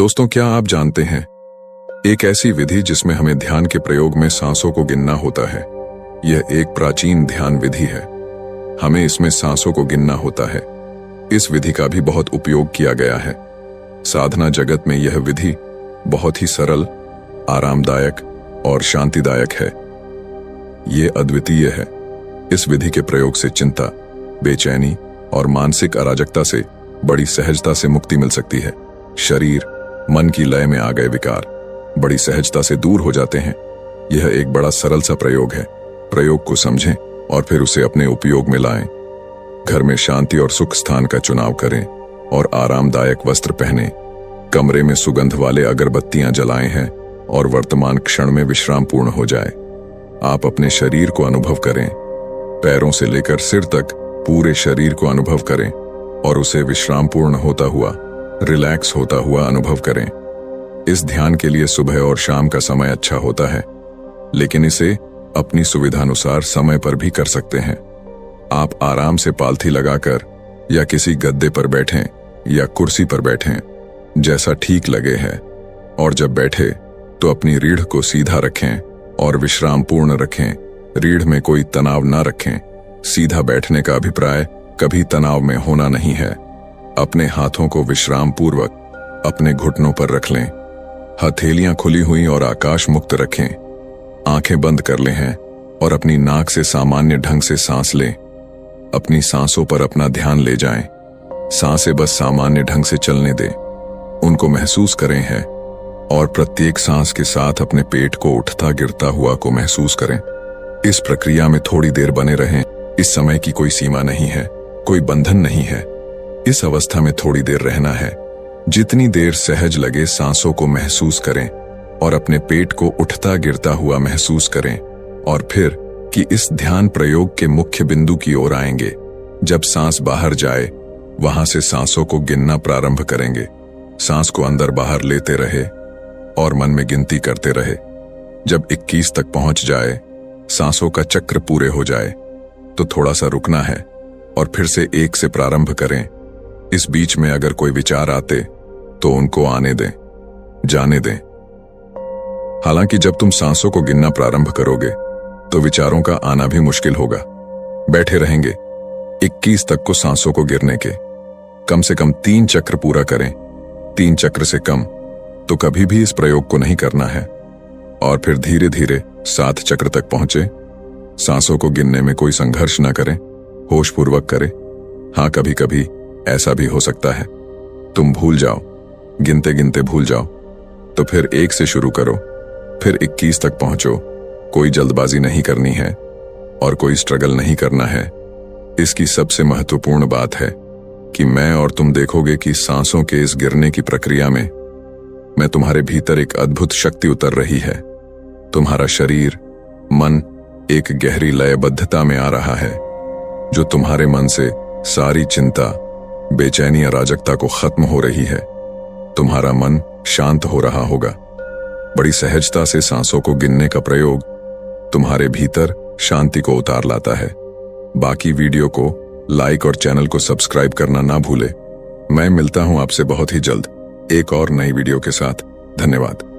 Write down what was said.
दोस्तों, क्या आप जानते हैं एक ऐसी विधि जिसमें हमें ध्यान के प्रयोग में सांसों को गिनना होता है। यह एक प्राचीन ध्यान विधि है। हमें इसमें सांसों को गिनना होता है। इस विधि का भी बहुत उपयोग किया गया है। साधना जगत में यह विधि बहुत ही सरल, आरामदायक और शांतिदायक है। ये अद्वितीय है। इस विधि के प्रयोग से चिंता, बेचैनी और मानसिक अराजकता से बड़ी सहजता से मुक्ति मिल सकती है। शरीर, मन की लय में आ गए विकार बड़ी सहजता से दूर हो जाते हैं। यह एक बड़ा सरल सा प्रयोग है। प्रयोग को समझें और फिर उसे अपने उपयोग में लाएं। घर में शांति और सुख स्थान का चुनाव करें और आरामदायक वस्त्र पहनें। कमरे में सुगंध वाले अगरबत्तियां जलाएं हैं और वर्तमान क्षण में विश्राम पूर्ण हो जाए। आप अपने शरीर को अनुभव करें। पैरों से लेकर सिर तक पूरे शरीर को अनुभव करें और उसे विश्राम पूर्ण होता हुआ, रिलैक्स होता हुआ अनुभव करें। इस ध्यान के लिए सुबह और शाम का समय अच्छा होता है, लेकिन इसे अपनी सुविधानुसार समय पर भी कर सकते हैं। आप आराम से पालथी लगाकर या किसी गद्दे पर बैठें या कुर्सी पर बैठें, जैसा ठीक लगे है। और जब बैठे तो अपनी रीढ़ को सीधा रखें और विश्राम पूर्ण रखें। रीढ़ में कोई तनाव न रखें। सीधा बैठने का अभिप्राय कभी तनाव में होना नहीं है। अपने हाथों को विश्राम पूर्वक अपने घुटनों पर रख लें। हथेलियां खुली हुई और आकाश मुक्त रखें। आंखें बंद कर लें हैं और अपनी नाक से सामान्य ढंग से सांस लें। अपनी सांसों पर अपना ध्यान ले जाएं। सांसें बस सामान्य ढंग से चलने दें। उनको महसूस करें हैं और प्रत्येक सांस के साथ अपने पेट को उठता गिरता हुआ को महसूस करें। इस प्रक्रिया में थोड़ी देर बने रहें। इस समय की कोई सीमा नहीं है, कोई बंधन नहीं है। इस अवस्था में थोड़ी देर रहना है। जितनी देर सहज लगे सांसों को महसूस करें और अपने पेट को उठता गिरता हुआ महसूस करें। और फिर कि इस ध्यान प्रयोग के मुख्य बिंदु की ओर आएंगे। जब सांस बाहर जाए, वहां से सांसों को गिनना प्रारंभ करेंगे। सांस को अंदर बाहर लेते रहे और मन में गिनती करते रहे। जब 21 तक पहुंच जाए, सांसों का चक्र पूरे हो जाए, तो थोड़ा सा रुकना है और फिर से 1 से प्रारंभ करें। इस बीच में अगर कोई विचार आते तो उनको आने दें, जाने दें। हालांकि जब तुम सांसों को गिनना प्रारंभ करोगे तो विचारों का आना भी मुश्किल होगा। बैठे रहेंगे 21 तक को सांसों को गिरने के। कम से कम 3 चक्र पूरा करें। 3 चक्र से कम तो कभी भी इस प्रयोग को नहीं करना है। और फिर धीरे धीरे 7 चक्र तक पहुंचे। सांसों को गिनने में कोई संघर्ष न करें, होशपूर्वक करें। हाँ, कभी कभी ऐसा भी हो सकता है तुम भूल जाओ, गिनते गिनते भूल जाओ, तो फिर 1 से शुरू करो, फिर 21 तक पहुंचो। कोई जल्दबाजी नहीं करनी है और कोई स्ट्रगल नहीं करना है। इसकी सबसे महत्वपूर्ण बात है कि मैं और तुम देखोगे कि सांसों के इस गिरने की प्रक्रिया में मैं तुम्हारे भीतर एक अद्भुत शक्ति उतर रही है। तुम्हारा शरीर, मन एक गहरी लयबद्धता में आ रहा है, जो तुम्हारे मन से सारी चिंता, बेचैनी, अराजकता को खत्म हो रही है। तुम्हारा मन शांत हो रहा होगा। बड़ी सहजता से सांसों को गिनने का प्रयोग तुम्हारे भीतर शांति को उतार लाता है। बाकी वीडियो को लाइक और चैनल को सब्सक्राइब करना ना भूले। मैं मिलता हूं आपसे बहुत ही जल्द एक और नई वीडियो के साथ। धन्यवाद।